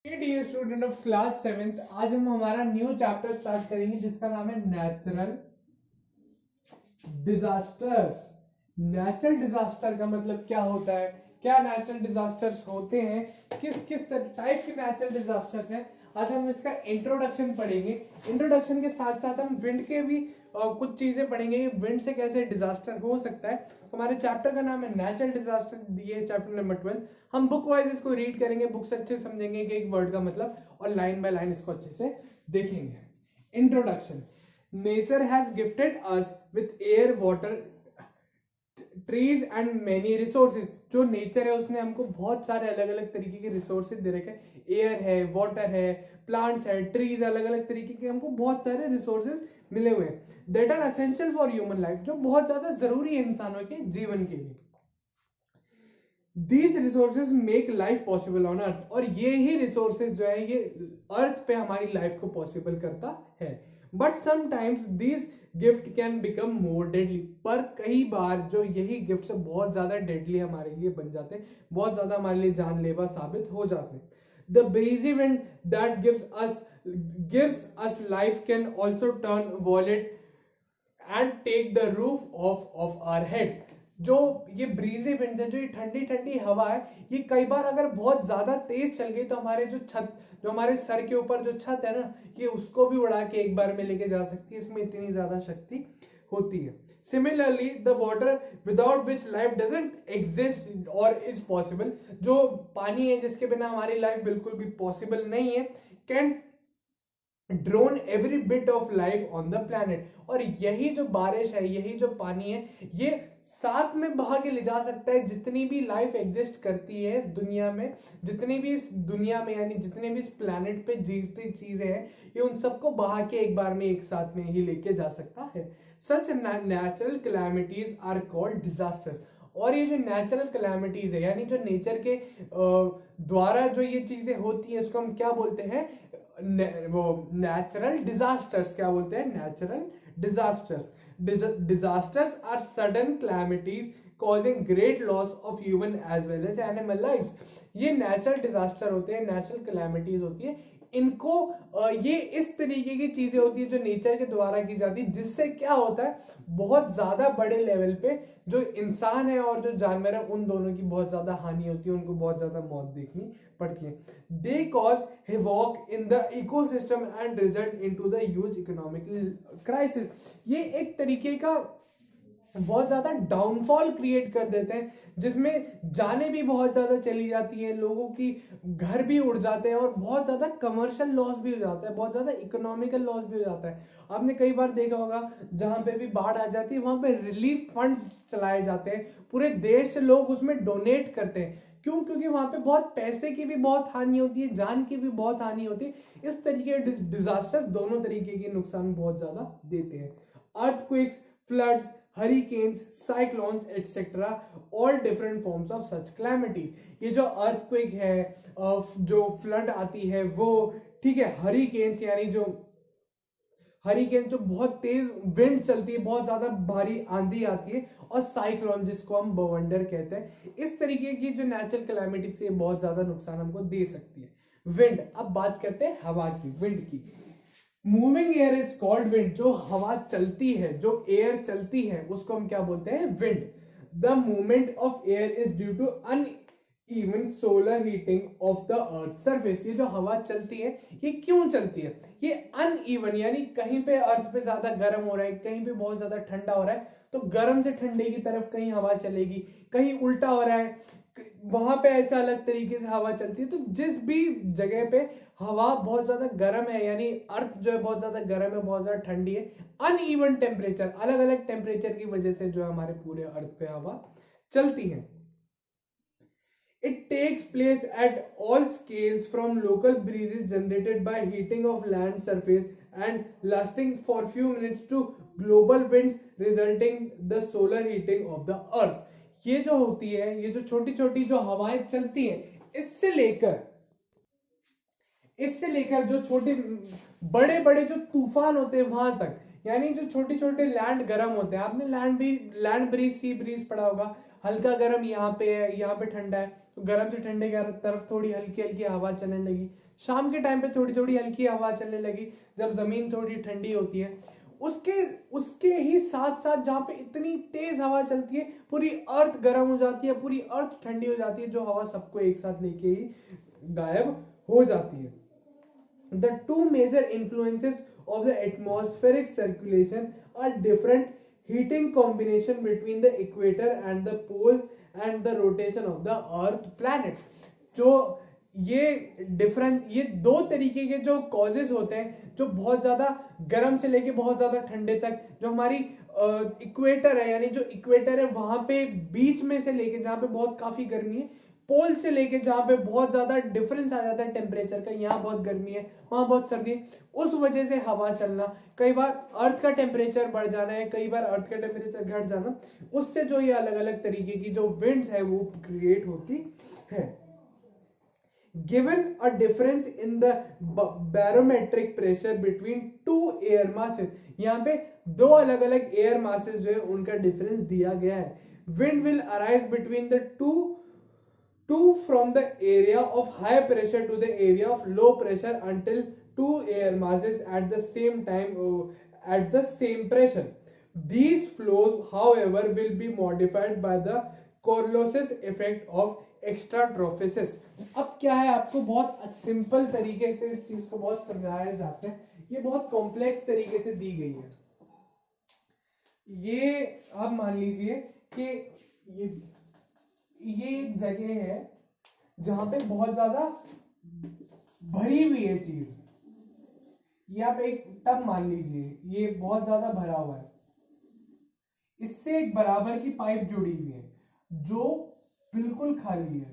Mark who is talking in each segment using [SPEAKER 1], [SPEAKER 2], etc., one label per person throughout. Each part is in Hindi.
[SPEAKER 1] Dear student of class 7th, आज हम हमारा न्यू चैप्टर स्टार्ट करेंगे जिसका नाम है नेचुरल डिजास्टर्स। नेचुरल डिजास्टर का मतलब क्या होता है, क्या नेचुरल डिजास्टर्स होते हैं, किस किस टाइप के नेचुरल डिजास्टर्स हैं, आज हम इसका इंट्रोडक्शन पढ़ेंगे। इंट्रोडक्शन के साथ साथ हम विंड के भी कुछ चीजें पढ़ेंगे, विंड से कैसे डिजास्टर हो सकता है। हमारे चैप्टर का नाम है नेचुरल डिजास्टर, ये चैप्टर नंबर 12। हम बुक वाइज इसको रीड करेंगे, बुक से अच्छे समझेंगे कि एक वर्ड का मतलब, और लाइन बाय लाइन इसको अच्छे से देखेंगे। Introduction. Nature has gifted us with air, water, trees and many resources. जो नेचर है उसने हमको बहुत सारे अलग अलग तरीके के रिसोर्सेज दे रखे हैं। एयर है, वाटर है, प्लांट्स है, ट्रीज, अलग अलग तरीके के हमको बहुत सारे रिसोर्सेज मिले हुए हैं that are essential for human life, जो बहुत ज्यादा जरूरी है इंसानों के जीवन के लिए। These resources make life possible on earth, और ये ही रिसोर्सेज जो है ये अर्थ पे हमारी लाइफ को पॉसिबल करता है। But sometimes this gift can become more deadly, पर कई बार जो यही गिफ्ट बहुत ज्यादा डेडली हमारे लिए बन जाते हैं, बहुत ज्यादा हमारे लिए जानलेवा साबित हो जाते हैं। The breezy wind that gives us life can also turn violent and take the roof of our heads। जो ये ब्रीजी विंड है, जो ये ठंडी ठंडी हवा है, ये कई बार अगर बहुत ज्यादा तेज चल गई तो हमारे जो हमारे सर के ऊपर जो छत है ना, ये उसको भी उड़ा के एक बार में लेके जा सकती है। इसमें इतनी ज्यादा शक्ति होती है। Similarly the water without which life doesn't exist और इज पॉसिबल, जो पानी है जिसके बिना हमारी लाइफ बिल्कुल भी पॉसिबल नहीं है, can drone every bit of life on the planet. और यही जो बारिश है, यही जो पानी है, ये साथ में बहा के ले जा सकता है जितनी भी लाइफ एग्जिस्ट करती है इस दुनिया में, जितनी भी इस दुनिया में यानी जितने भी इस प्लैनेट पे जीवती चीजें हैं, ये उन सबको बहा के एक बार में एक साथ में ही लेके जा सकता है। Such natural calamities are called disasters. और ये जो नेचुरल कैलामिटीज है यानी जो नेचर के द्वारा जो ये चीजें होती है, उसको हम क्या बोलते हैं, वो नेचुरल डिजास्टर्स। क्या बोलते हैं? Natural disasters. Disasters are sudden calamities causing great loss of human as well as animal lives। ये नेचुरल डिजास्टर होते हैं, नेचुरल कैलामिटीज होती है। इनको ये इस तरीके की चीजें होती है जो नेचर के द्वारा की जाती है, जिससे क्या होता है, बहुत ज्यादा बड़े लेवल पे जो इंसान है और जो जानवर है उन दोनों की बहुत ज्यादा हानि होती है, उनको बहुत ज्यादा मौत देखनी पड़ती है। They cause havoc in the ecosystem and result into the huge economic crisis। ये एक तरीके का बहुत ज्यादा डाउनफॉल क्रिएट कर देते हैं, जिसमें जाने भी बहुत ज्यादा चली जाती है, लोगों की घर भी उड़ जाते हैं, और बहुत ज्यादा कमर्शियल लॉस भी हो जाता है, बहुत ज्यादा इकोनॉमिकल लॉस भी हो जाता है। आपने कई बार देखा होगा जहां पे भी बाढ़ आ जाती है वहां पे रिलीफ फंड्स चलाए जाते हैं, पूरे देश से लोग उसमें डोनेट करते हैं। क्यों? क्योंकि वहां पे बहुत पैसे की भी बहुत हानि होती है, जान की भी बहुत हानि होती है। इस तरीके के डिजास्टर्स दोनों तरीके के नुकसान बहुत ज्यादा देते हैं। Earthquakes, floods, hurricanes, cyclones etcetera, all different forms of such calamities. ये जो अर्थक्वेक है, जो फ्लड आती है वो, ठीक है, हरिकेन्स यानी जो हरिकेन जो बहुत तेज विंड चलती है, बहुत ज्यादा भारी आंधी आती है, और साइक्लोन जिसको हम बवंडर कहते हैं। इस तरीके की जो नेचुरल कैलामिटी से बहुत ज्यादा नुकसान हमको दे सकती है विंड। अब बात करते हैं हवा की, विंड की। Moving air is called wind. जो हवा चलती है, जो एयर चलती है, उसको हम क्या बोलते हैं? Wind. The movement of air is due to uneven solar heating of the earth surface. ये जो हवा चलती है, ये क्यों चलती है? ये अनइवन यानी कहीं पे अर्थ पे ज्यादा गर्म हो रहा है, कहीं पे बहुत ज्यादा ठंडा हो रहा है, तो गर्म से ठंडे की तरफ कहीं हवा चलेगी, कहीं उल्टा हो रहा है, वहां पे ऐसा अलग तरीके से हवा चलती है। तो जिस भी जगह पे हवा बहुत ज्यादा गर्म है, यानी अर्थ जो है बहुत ज्यादा गर्म है, बहुत ज्यादा ठंडी है, अनइवन टेम्परेचर, अलग अलग टेम्परेचर की वजह से जो हमारे पूरे अर्थ पे हवा चलती है। It takes place at all scales, from local breezes generated by heating of land surface and lasting for few minutes to global winds resulting the solar heating of the earth। ये जो होती है, ये जो छोटी छोटी जो हवाएं चलती हैं, इससे लेकर जो छोटे बड़े बड़े जो तूफान होते हैं वहां तक, यानी जो छोटे छोटे लैंड गर्म होते हैं। आपने लैंड ब्रीज, सी ब्रीज पढ़ा होगा, हल्का गर्म यहाँ पे है, यहाँ पे ठंडा है, तो गर्म से ठंडे की तरफ थोड़ी हल्की हल्की हवा चलने लगी, शाम के टाइम पे थोड़ी थोड़ी हल्की हवा चलने लगी, जब जमीन थोड़ी ठंडी होती है। उसके उसके ही साथ साथ जहां पे इतनी तेज हवा चलती है, पूरी अर्थ गर्म हो जाती है, पूरी अर्थ ठंडी हो जाती है, जो हवा सबको एक साथ लेके ही गायब हो जाती है। The two major influences of the atmospheric circulation are different heating combination between the equator and the poles and the rotation of the earth planet। जो ये दो तरीके के जो कॉजेज होते हैं, जो बहुत ज्यादा गर्म से लेके बहुत ज्यादा ठंडे तक, जो हमारी इक्वेटर है, यानी जो इक्वेटर है वहां पे बीच में से लेके जहां पे बहुत काफी गर्मी है, पोल से लेके जहां पे बहुत ज्यादा डिफरेंस आ जाता है टेम्परेचर का, यहाँ बहुत गर्मी है वहां बहुत सर्दी है, उस वजह से हवा चलना, कई बार अर्थ का टेम्परेचर बढ़ जाना है, कई बार अर्थ का टेम्परेचर घट जाना, उससे जो ये अलग अलग तरीके की जो विंड्स है वो क्रिएट होती है। Given a difference in the barometric pressure between two air masses, यहाँ पे दो अलग अलग एयर मासेस जो है उनका डिफरेंस दिया गया है। Wind will arise between the two from the area of high pressure to the area of low pressure until two air masses at the same time at the same pressure. These flows, however, will be modified by the Coriolis effect of एक्स्ट्राट्रोफिसिस। अब क्या है, आपको बहुत सिंपल तरीके से इस चीज को बहुत समझाया जाता है, ये बहुत कॉम्प्लेक्स तरीके से दी गई है। ये आप मान लीजिए कि ये एक जगह है जहां पे बहुत ज्यादा भरी हुई है चीज, ये आप एक टब मान लीजिए, ये बहुत ज्यादा भरा हुआ है, इससे एक बराबर की पाइप जुड़ी हुई है जो बिल्कुल खाली है,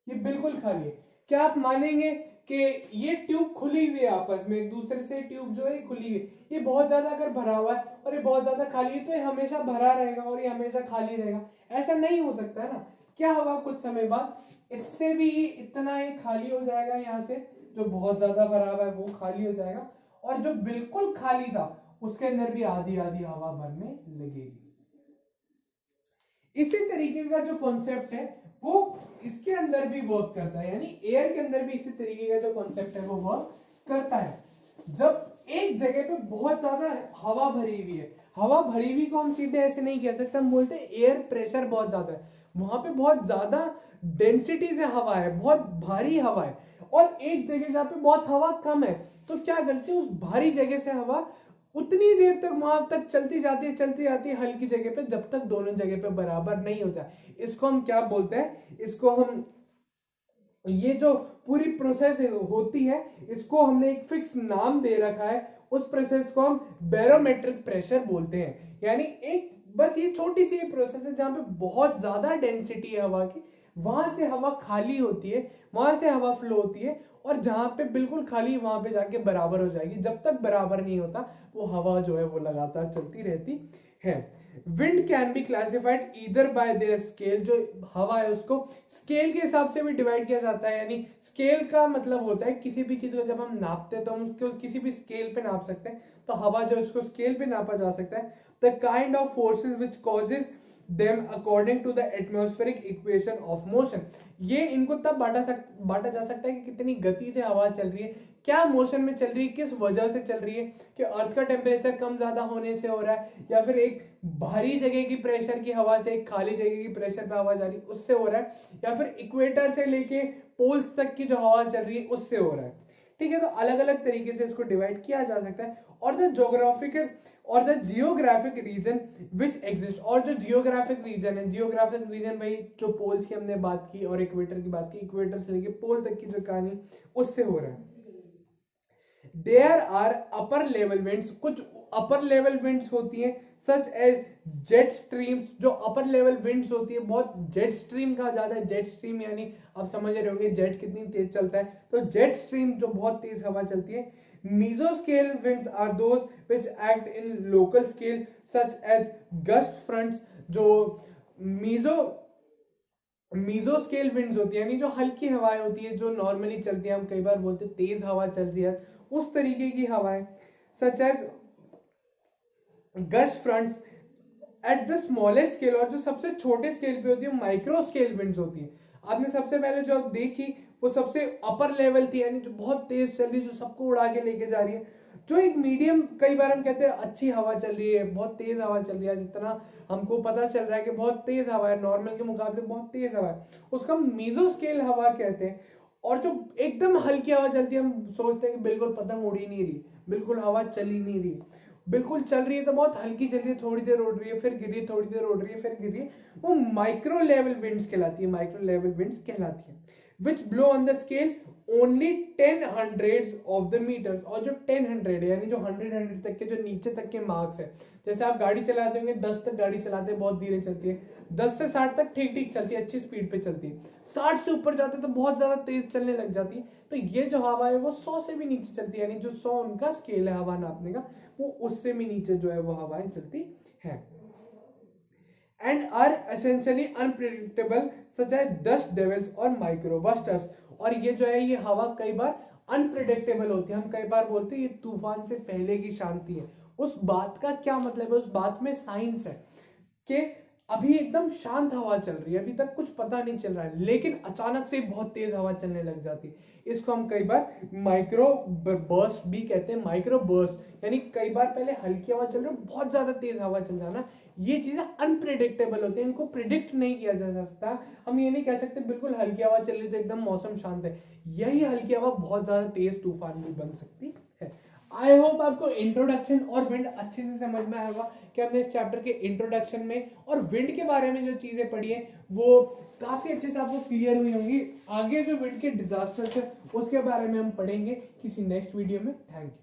[SPEAKER 1] ये बिल्कुल खाली है। क्या आप मानेंगे कि ये ट्यूब खुली हुई है, आपस में एक दूसरे से ट्यूब जो है खुली हुई है, ये बहुत ज्यादा अगर भरा हुआ है और ये बहुत ज्यादा खाली है तो ये हमेशा भरा रहेगा और ये हमेशा खाली रहेगा? ऐसा नहीं हो सकता है ना। क्या होगा, कुछ समय बाद इससे भी इतना ही खाली हो जाएगा, यहाँ से जो बहुत ज्यादा भरा हुआ है वो खाली हो जाएगा, और जो बिल्कुल खाली था उसके अंदर भी आधी आधी हवा भरने लगेगी। इसी तरीके का जो कॉन्सेप्ट है वो इसके अंदर भी वर्क करता है, यानी एयर के अंदर भी इसी तरीके का जो कॉन्सेप्ट है वो वर्क करता है। जब एक जगह पे बहुत ज्यादा हवा भरी हुई है, हवा भरी हुई को हम सीधे ऐसे नहीं कह सकते, हम बोलते हैं एयर प्रेशर बहुत ज्यादा है, वहां पे बहुत ज्यादा डेंसिटी से हवा है, बहुत भारी हवा है, और एक जगह जहां पे बहुत हवा कम है, तो क्या करते हैं, उस भारी जगह से हवा उतनी देर तक वहां तक चलती जाती है हल्की जगह पे, जब तक दोनों जगह पे बराबर नहीं हो जाए। इसको हम क्या बोलते हैं, इसको हम, ये जो पूरी प्रोसेस होती है इसको हमने एक फिक्स नाम दे रखा है, उस प्रोसेस को हम बैरोमेट्रिक प्रेशर बोलते हैं। यानी एक बस ये छोटी सी प्रोसेस है जहां पे बहुत ज्यादा डेंसिटी है हवा की, वहां से हवा खाली होती है, वहां से हवा फ्लो होती है, और जहां पे बिल्कुल खाली वहां पे जाके बराबर हो जाएगी। जब तक बराबर नहीं होता वो हवा जो है वो लगातार चलती रहती है। Wind can be classified either by there scale, जो हवा है उसको स्केल के हिसाब से भी डिवाइड किया जाता है। यानी स्केल का मतलब होता है किसी भी चीज को जब हम नापते हैं तो हम उसको किसी भी स्केल पे नाप सकते हैं, तो हवा जो उसको स्केल पे नापा जा सकता है। The kind of forces which causes them according to the atmospheric equation of motion। ये इनको तब बांटा जा सकता है कि कितनी गति से हवा चल रही है, क्या मोशन में चल रही है, किस वजह से चल रही है, कि अर्थ का टेम्परेचर कम ज्यादा होने से हो रहा है, या फिर एक भारी जगह की प्रेशर की हवा से एक खाली जगह की प्रेशर पे हवा जा रही है उससे हो रहा है, या फिर इक्वेटर से लेके पोल्स तक की जो हवा चल रही है उससे हो रहा है। ठीक है, तो अलग अलग तरीके से इसको डिवाइड किया जा सकता है। और द ज्योग्राफिकल और the geographic region which exist, और जो जियोग्राफिक रीजन है, जियोग्राफिक रीजन भाई जो पोल्स की हमने बात की और इक्वेटर की बात की, इक्वेटर से लेके पोल तक की जो कहानी उससे हो रहा है। There are upper level winds, कुछ अपर लेवल विंड्स होती हैं सच एज जेट स्ट्रीम्स, जो अपर लेवल विंड्स होती है, बहुत जेट स्ट्रीम कहा जाता है। जेट स्ट्रीम यानी आप समझ रहे होंगे जेट कितनी तेज चलता है, तो जेट स्ट्रीम जो बहुत तेज हवा चलती है। Mesoscale winds are those which act in local scale such as gust fronts, जो मीजोस्केल विंड्स होती है, यानी जो हल्की हवाएं होती है जो नॉर्मली चलती है, हम कई बार बोलते हैं तेज हवा चल रही है, उस तरीके की हवाएं such as gust fronts at the smallest scale, और जो सबसे छोटे स्केल पे होती है माइक्रो स्केल विंड्स होती है। आपने सबसे पहले जो देखी वो सबसे अपर लेवल थी, यानी जो बहुत तेज चल रही है, जो सबको उड़ा के लेके जा रही है। जो एक मीडियम, कई बार हम कहते हैं अच्छी हवा चल रही है, बहुत तेज हवा चल रही है, जितना हमको पता चल रहा है कि बहुत तेज हवा है, नॉर्मल के मुकाबले बहुत तेज हवा है, उसका मीजो स्केल हवा कहते हैं। और जो एकदम हल्की हवा चलती है, हम सोचते हैं कि बिल्कुल पतंग उड़ ही नहीं रही, बिल्कुल हवा चल ही नहीं रही, बिल्कुल चल रही है तो बहुत हल्की चल रही है, थोड़ी देर उड़ रही है फिर गिर रही है, थोड़ी देर उड़ रही है फिर गिर रही है, वो माइक्रो लेवल विंड्स कहलाती है, माइक्रो लेवल विंड्स कहलाती है, which blow on the scale only 10 hundreds of the metre. और जो 10 100 है, यानी जो 100 तक के, जो नीचे तक के मार्क्स है, जैसे आप गाड़ी चलाते होंगे 10 तक गाड़ी चलाते हैं, बहुत धीरे चलती है, 10 से 60 तक ठीक ठीक चलती है, अच्छी स्पीड पे चलती है, 60 से ऊपर जाते तो बहुत ज्यादा तेज चलने लग जाती है। तो ये जो हवा है वो 100 से भी नीचे चलती है, यानी जो 100 उनका स्केल है हवा नापने का, वो उससे भी नीचे जो है वो हवाएं चलती है। And are essentially unpredictable such as dust devils और माइक्रोबस्टर्स। और ये जो है ये हवा कई बार अनप्रेडिक्टेबल होती है, हम कई बार बोलते हैं ये तूफान से पहले की शांति है। उस बात का क्या मतलब है, उस बात में साइंस है कि अभी एकदम शांत हवा चल रही है, अभी तक कुछ पता नहीं चल रहा है, लेकिन अचानक से बहुत तेज हवा चलने लग जाती है। इसको हम कई बार माइक्रो बर्स्ट भी कहते हैं, माइक्रो बर्स्ट, यानी कई बार पहले हल्की हवा चल रही है, बहुत ज्यादा तेज हवा चल जाना। ये चीजें अनप्रेडिक्टेबल होती है, इनको प्रिडिक्ट नहीं किया जा सकता। हम ये नहीं कह सकते बिल्कुल हल्की हवा चल रही तो एकदम मौसम शांत है, यही हल्की हवा बहुत ज्यादा तेज तूफान भी बन सकती है। आई होप आपको इंट्रोडक्शन और विंड अच्छे से समझ में आया होगा कि हमने इस चैप्टर के इंट्रोडक्शन में और विंड के बारे में जो चीजें पढ़ी है वो काफी अच्छे से आपको क्लियर हुई होंगी। आगे जो विंड के डिजास्टर है उसके बारे में हम पढ़ेंगे किसी नेक्स्ट वीडियो में। Thank you.